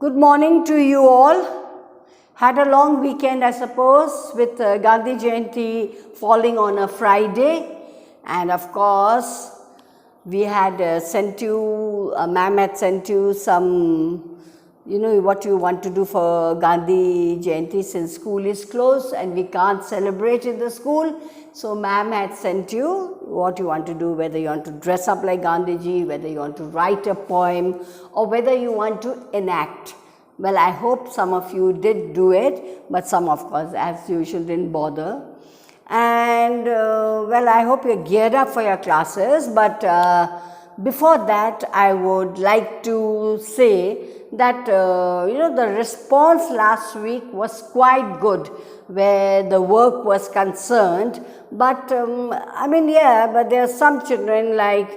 Good morning to you all. Had a long weekend, I suppose, with Gandhi Jayanti falling on a Friday. And of course, we had ma'am had sent you some, what you want to do for Gandhi Jayanti since school is closed and we can't celebrate in the school. So ma'am had sent you what you want to do, whether you want to dress up like Gandhiji, whether you want to write a poem, or whether you want to enact. Well, I hope some of you did do it, but some, of course, as usual, didn't bother. And well, I hope you're geared up for your classes, but before that, I would like to say that, the response last week was quite good where the work was concerned, but but there are some children, like,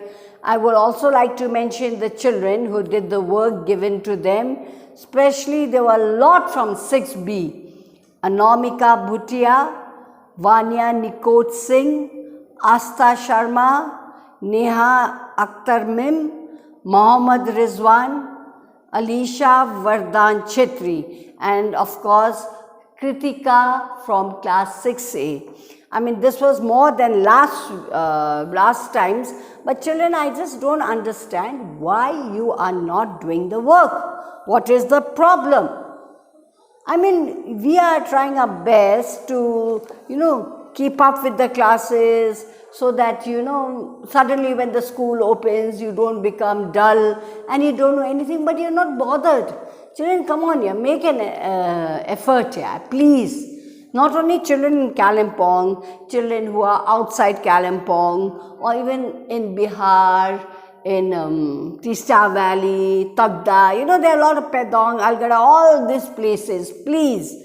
I would also like to mention the children who did the work given to them. Especially, there were a lot from 6B. Anomika Bhutia, Vanya Nikot Singh, Asta Sharma, Neha Akhtar Mim, Mohammad Rizwan, Alisha Vardhan Chetri, and of course, Kritika from class 6A. I mean, this was more than last times, but children, I just don't understand why you are not doing the work. What is the problem? I mean, we are trying our best to, keep up with the classes so that, suddenly when the school opens, you don't become dull and you don't know anything, but you're not bothered. Children, come on here, make an effort here, please. Not only children in Kalimpong, children who are outside Kalimpong, or even in Bihar, in Tista Valley, Tagda, there are a lot of Pedong, Algada, all these places. Please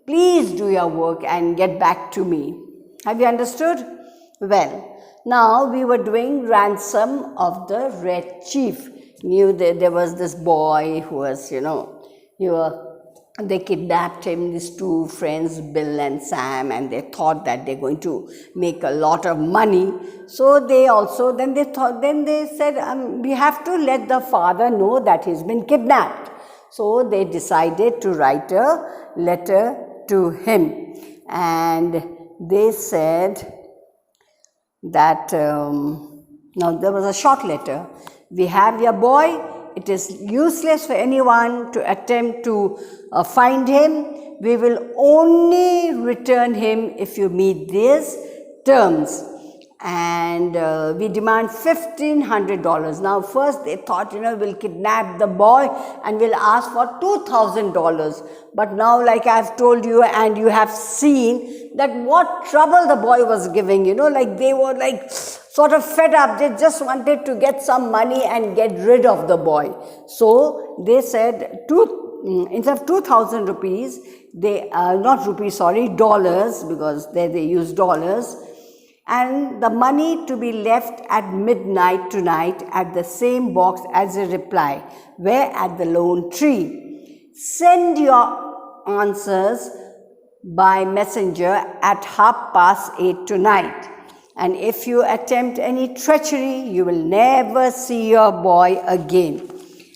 do your work and get back to me. Have you understood? Well, now we were doing Ransome of the Red Chief. There was this boy who was, they kidnapped him, these two friends, Bill and Sam, and they thought that they're going to make a lot of money. So then they said, we have to let the father know that he's been kidnapped. So they decided to write a letter to him. And they said that, now there was a short letter. We have your boy. It is useless for anyone to attempt to find him. We will only return him if you meet these terms. And we demand $1,500. Now, first they thought, we'll kidnap the boy and we'll ask for $2,000. But now, like I've told you and you have seen, that what trouble the boy was giving, they were sort of fed up. They just wanted to get some money and get rid of the boy. So they said, instead of 2,000 rupees, dollars, because there they use dollars, and the money to be left at midnight tonight at the same box as a reply, where at the lone tree. Send your answers by messenger at 8:30 tonight. And if you attempt any treachery, you will never see your boy again.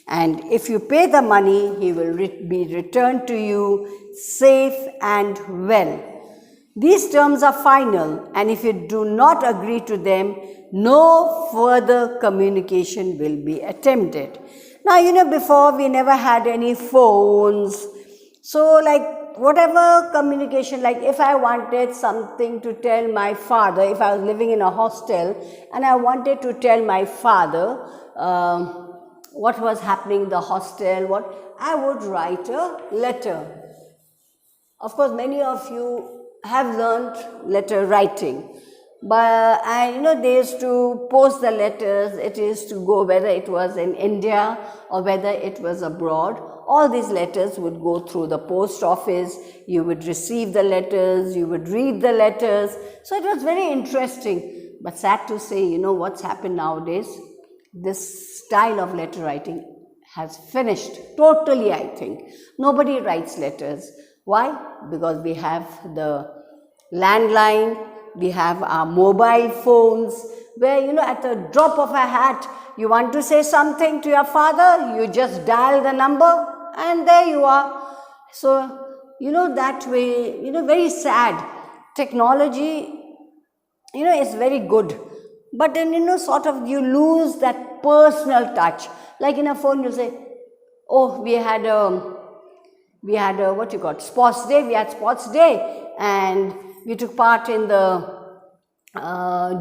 And if you pay the money, he will be returned to you safe and well. These terms are final, and if you do not agree to them, no further communication will be attempted. Now, before we never had any phones. So, whatever communication, if I wanted something to tell my father, if I was living in a hostel and I wanted to tell my father what was happening in the hostel, I would write a letter. Of course, many of you have learned letter writing, but they used to post the letters. It used to go, whether it was in India or whether it was abroad, all these letters would go through the post office. You would receive the letters, you would read the letters. So it was very interesting, but sad to say, what's happened nowadays, this style of letter writing has finished totally. I think nobody writes letters. Why? Because we have the landline, we have our mobile phones, where, at the drop of a hat, you want to say something to your father, you just dial the number and there you are. So, that way, very sad. Technology, is very good. But then, sort of you lose that personal touch. Like in a phone, you say, oh, we had what you got, sports day, we had sports day, and we took part in the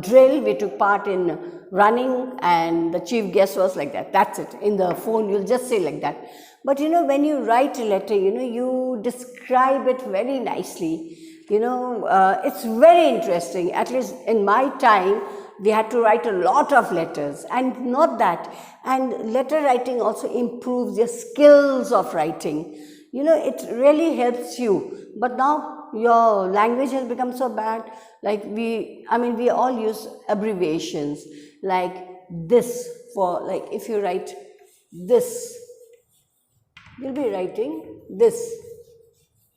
drill, we took part in running, and the chief guest was like that. That's it. In the phone, you'll just say like that. But when you write a letter, you describe it very nicely. It's very interesting. At least in my time, we had to write a lot of letters, and not that. And letter writing also improves your skills of writing. It really helps you. But now your language has become so bad. Like we all use abbreviations, like this, for like if you write this, you'll be writing this,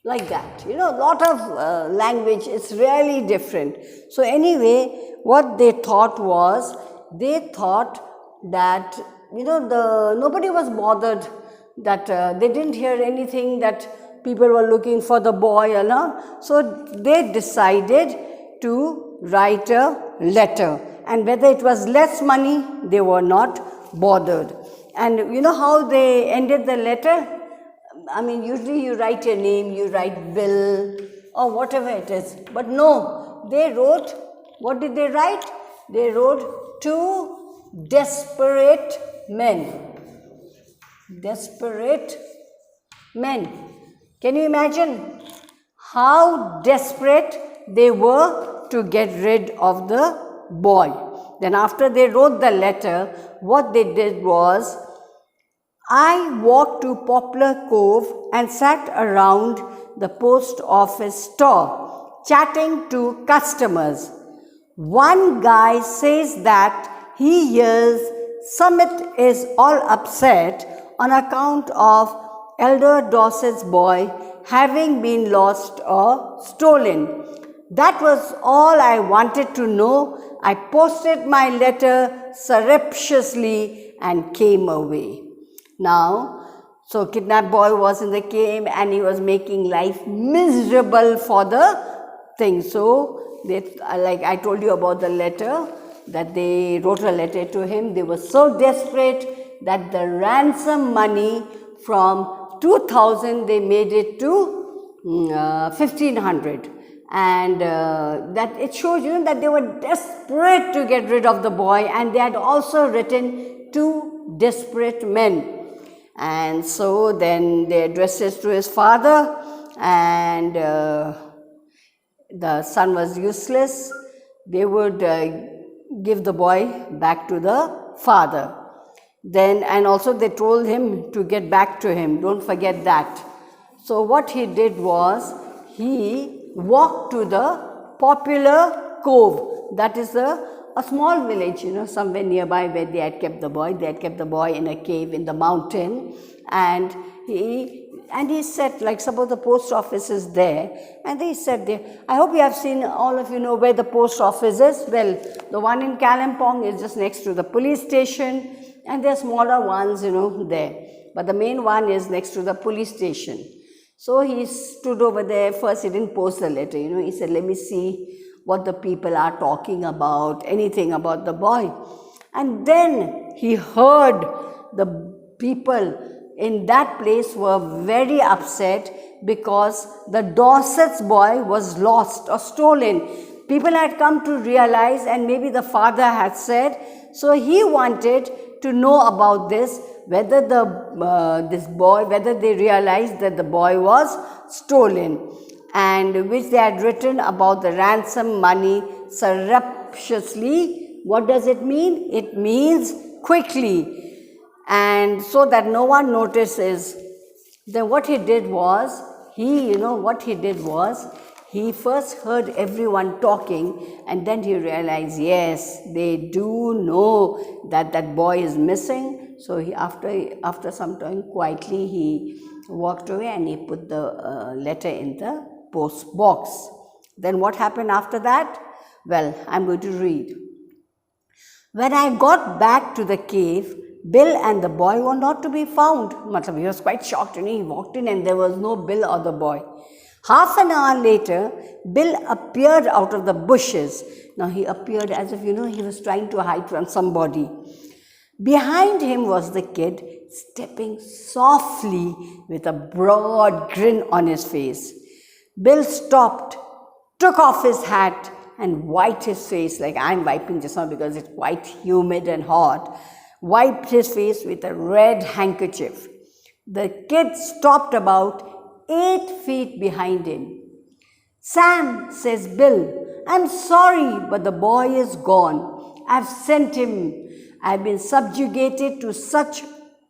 like that. A lot of language is really different. So anyway, what they thought was, that nobody was bothered, that they didn't hear anything that people were looking for the boy, so they decided to write a letter, and whether it was less money, they were not bothered. And how they ended the letter? Usually you write your name, you write Bill or whatever it is, but no, they wrote, what did they write? They wrote, two desperate men. Desperate men. Can you imagine how desperate they were to get rid of the boy? Then after they wrote the letter, what they did was, I walked to Poplar Cove and sat around the post office store, chatting to customers. One guy says that he hears Summit is all upset on account of Elder Dorset's boy having been lost or stolen. That was all I wanted to know. I posted my letter surreptitiously and came away. Now, so kidnapped boy was in the cave and he was making life miserable for the thing. So, like I told you about the letter, that they wrote a letter to him. They were so desperate that the ransom money from 2,000, they made it to 1,500. And that it shows that they were desperate to get rid of the boy, and they had also written two desperate men. And so then they addressed it to his father, and the son was useless. They would give the boy back to the father. Then, and also they told him to get back to him, don't forget that. So what he did was, he walked to the Poplar Cove, that is a small village, somewhere nearby where they had kept the boy. They had kept the boy in a cave in the mountain, and he said, like, suppose the post office is there, and he said there, I hope you have seen, all of you know where the post office is. Well, the one in Kalimpong is just next to the police station, and there are smaller ones, there. But the main one is next to the police station. So he stood over there. First, he didn't post the letter, he said, let me see what the people are talking about, anything about the boy. And then he heard the people in that place were very upset because the Dorset's boy was lost or stolen. People had come to realize, and maybe the father had said, so he wanted to know about this, whether whether they realized that the boy was stolen, and which they had written about the ransom money surreptitiously. What does it mean? It means quickly, and so that no one notices. Then what he did was, he first heard everyone talking, and then he realized, yes, they do know that that boy is missing. So he, after some time, quietly he walked away and he put the letter in the post box. Then what happened after that? Well, I'm going to read. When I got back to the cave, Bill and the boy were not to be found. Matlab, he was quite shocked. He walked in and there was no Bill or the boy. Half an hour later, Bill appeared out of the bushes. Now he appeared as if, he was trying to hide from somebody. Behind him was the kid, stepping softly with a broad grin on his face. Bill stopped, took off his hat and wiped his face, like I'm wiping just now because it's quite humid and hot, wiped his face with a red handkerchief. The kid stopped about 8 feet behind him. Sam, says Bill, I'm sorry, but the boy is gone. I've sent him. I've been subjugated to such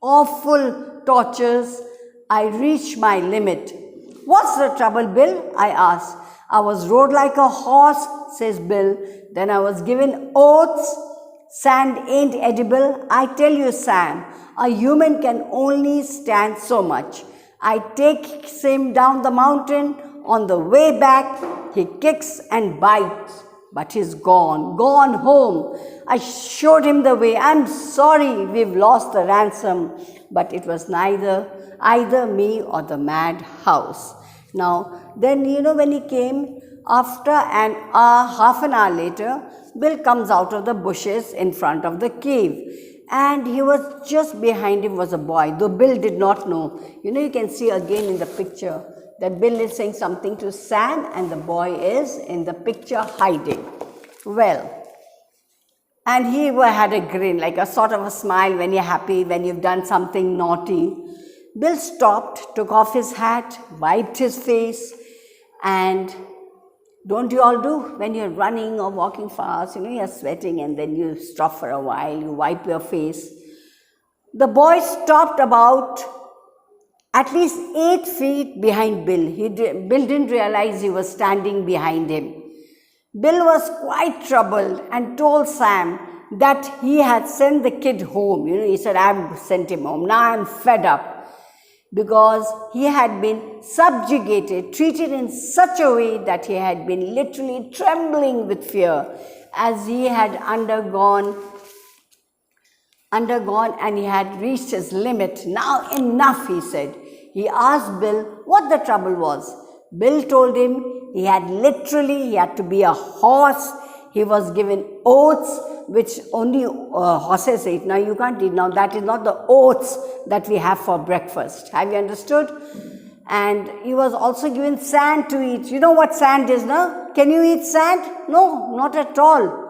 awful tortures. I reached my limit. What's the trouble, Bill? I asked. I was rode like a horse, says Bill. Then I was given oaths. Sand ain't edible. I tell you, Sam, a human can only stand so much. I take him down the mountain. On the way back, he kicks and bites. But he's gone home. I showed him the way. I'm sorry we've lost the ransom. But it was either me or the madhouse. Now, then, when he came, after half an hour later, Bill comes out of the bushes in front of the cave. And he was just behind him was a boy, though Bill did not know. You can see again in the picture that Bill is saying something to Sam and the boy is in the picture hiding. Well, and he had a grin, like a sort of a smile when you're happy, when you've done something naughty. Bill stopped, took off his hat, wiped his face, and don't you all do when you're running or walking fast, you're sweating and then you stop for a while, you wipe your face. The boy stopped about at least 8 feet behind Bill. Bill didn't realize he was standing behind him. Bill was quite troubled and told Sam that he had sent the kid home. He said, I've sent him home. Now I'm fed up. Because he had been subjugated, treated in such a way that he had been literally trembling with fear as he had undergone and he had reached his limit. Now enough, he said. He asked Bill what the trouble was. Bill told him he had to be a horse. He was given oaths, which only horses eat. Now you can't eat. Now that is not the oats that we have for breakfast. Have you understood? And he was also given sand to eat. You know what sand is, no? Can you eat sand? No, not at all.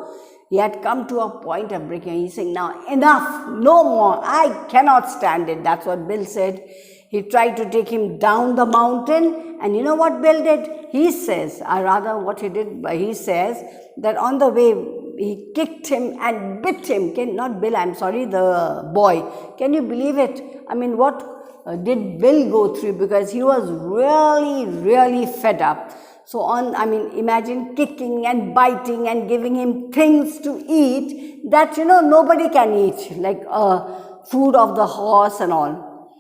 He had come to a point of breaking. He's saying, now enough, no more. I cannot stand it. That's what Bill said. He tried to take him down the mountain. And you know what Bill did? He says, or rather what he did, he says that on the way, he kicked him and bit him. Not Bill, I'm sorry, the boy. Can you believe it? I mean, what did Bill go through? Because he was really, really fed up. So imagine kicking and biting and giving him things to eat that, nobody can eat, like food of the horse and all.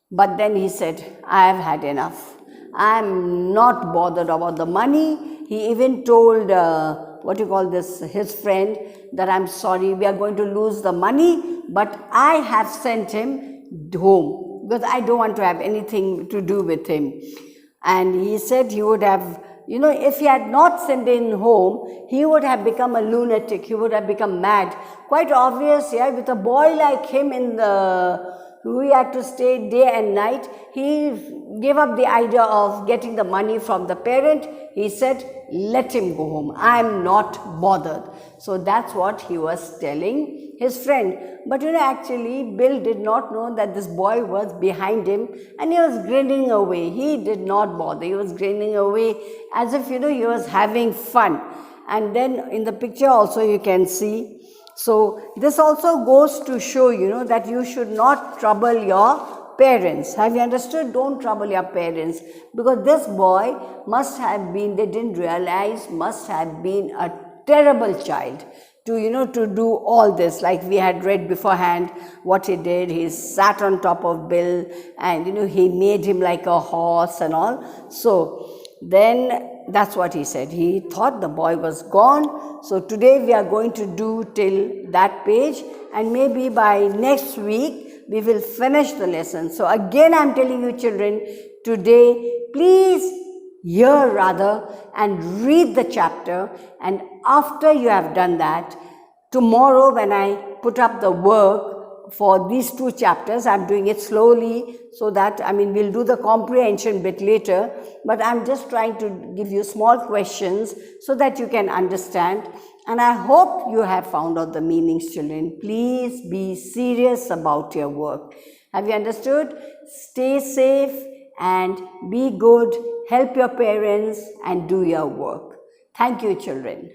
But then he said, I have had enough. I'm not bothered about the money. He even told his friend, that I'm sorry, we are going to lose the money, but I have sent him home because I don't want to have anything to do with him. And he said he would have, if he had not sent him home, he would have become a lunatic, he would have become mad. Quite obvious, with a boy like him who he had to stay day and night, he gave up the idea of getting the money from the parent. He said, let him go home. I'm not bothered. So that's what he was telling his friend. But actually, Bill did not know that this boy was behind him and he was grinning away. He did not bother. He was grinning away as if, he was having fun. And then in the picture also you can see. So this also goes to show, that you should not trouble your parents. Have you understood? Don't trouble your parents. Because this boy must have been, they didn't realize, must have been a terrible child to do all this. Like we had read beforehand what he did. He sat on top of Bill and, he made him like a horse and all. So Then that's what he said. He thought the boy was gone. So today we are going to do till that page, and maybe by next week we will finish the lesson. So again I am telling you children, today please hear rather and read the chapter, and after you have done that, tomorrow when I put up the work for these two chapters, I am doing it slowly so that, we'll do the comprehension bit later, but I am just trying to give you small questions so that you can understand, and I hope you have found out the meanings, children. Please be serious about your work. Have you understood? Stay safe and be good, help your parents and do your work. Thank you, children.